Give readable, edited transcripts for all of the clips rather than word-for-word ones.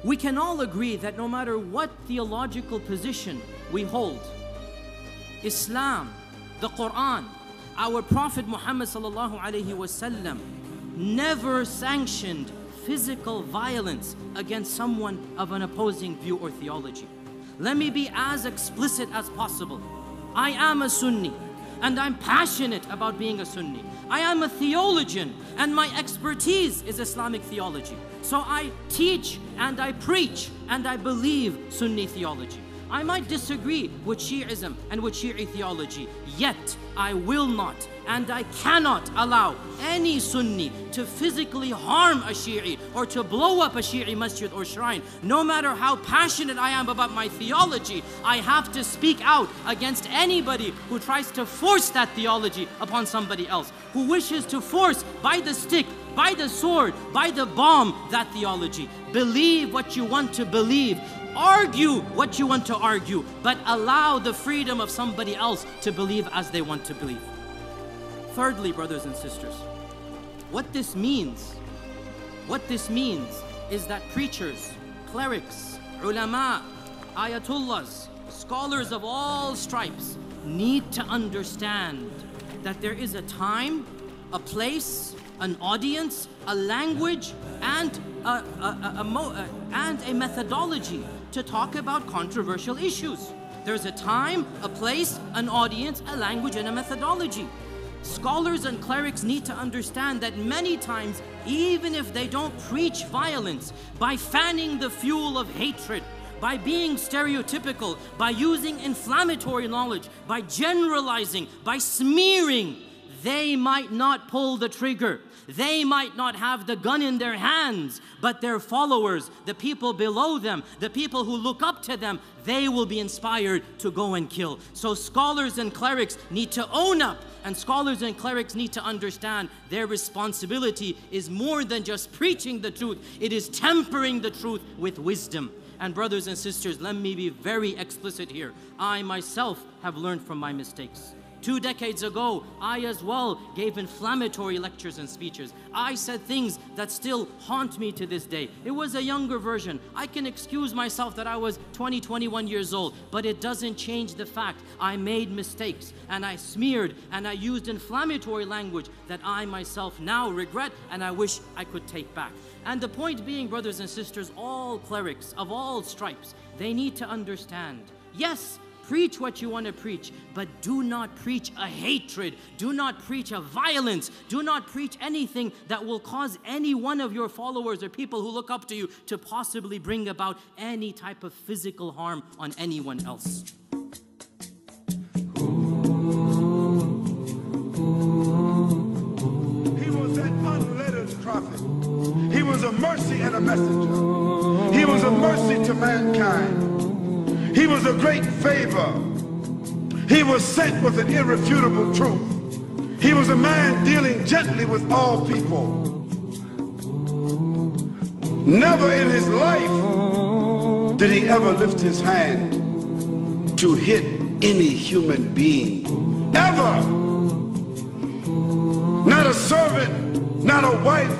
We can all agree that no matter what theological position we hold, Islam, the Quran, our Prophet Muhammad sallallahu alaihi wasallam never sanctioned physical violence against someone of an opposing view or theology. Let me be as explicit as possible. I am a Sunni, and I'm passionate about being a Sunni. I am a theologian, and my expertise is Islamic theology. So I teach and I preach and I believe Sunni theology. I might disagree with Shi'ism and with Shi'i theology, yet I will not and I cannot allow any Sunni to physically harm a Shi'i or to blow up a Shi'i masjid or shrine. No matter how passionate I am about my theology, I have to speak out against anybody who tries to force that theology upon somebody else, who wishes to force by the stick, by the sword, by the bomb, that theology. Believe what you want to believe. Argue what you want to argue, but allow the freedom of somebody else to believe as they want to believe. Thirdly, brothers and sisters, what this means is that preachers, clerics, ulama, ayatullahs, scholars of all stripes need to understand that there is a time, a place, an audience, a language, and a methodology to talk about controversial issues. There's a time, a place, an audience, a language, and a methodology. Scholars and clerics need to understand that many times, even if they don't preach violence, by fanning the fuel of hatred, by being stereotypical, by using inflammatory knowledge, by generalizing, by smearing, they might not pull the trigger. They might not have the gun in their hands, but their followers, the people below them, the people who look up to them, they will be inspired to go and kill. So scholars and clerics need to own up, and scholars and clerics need to understand their responsibility is more than just preaching the truth. It is tempering the truth with wisdom. And brothers and sisters, let me be very explicit here. I myself have learned from my mistakes. 2 decades ago, I as well gave inflammatory lectures and speeches. I said things that still haunt me to this day. It was a younger version. I can excuse myself that I was 20, 21 years old, but it doesn't change the fact I made mistakes and I smeared and I used inflammatory language that I myself now regret and I wish I could take back. And the point being, brothers and sisters, all clerics of all stripes, they need to understand, yes, preach what you want to preach, but do not preach a hatred. Do not preach a violence. Do not preach anything that will cause any one of your followers or people who look up to you to possibly bring about any type of physical harm on anyone else. He was an unlettered prophet. He was a mercy and a messenger. He was a mercy to mankind. He was a great favor. He was sent with an irrefutable truth. He was a man dealing gently with all people. Never in his life did he ever lift his hand to hit any human being. Ever. Not a servant, not a wife,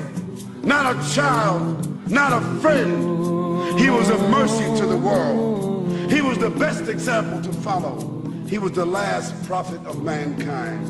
not a child, not a friend. He was a mercy to the world. He was the best example to follow. He was the last prophet of mankind.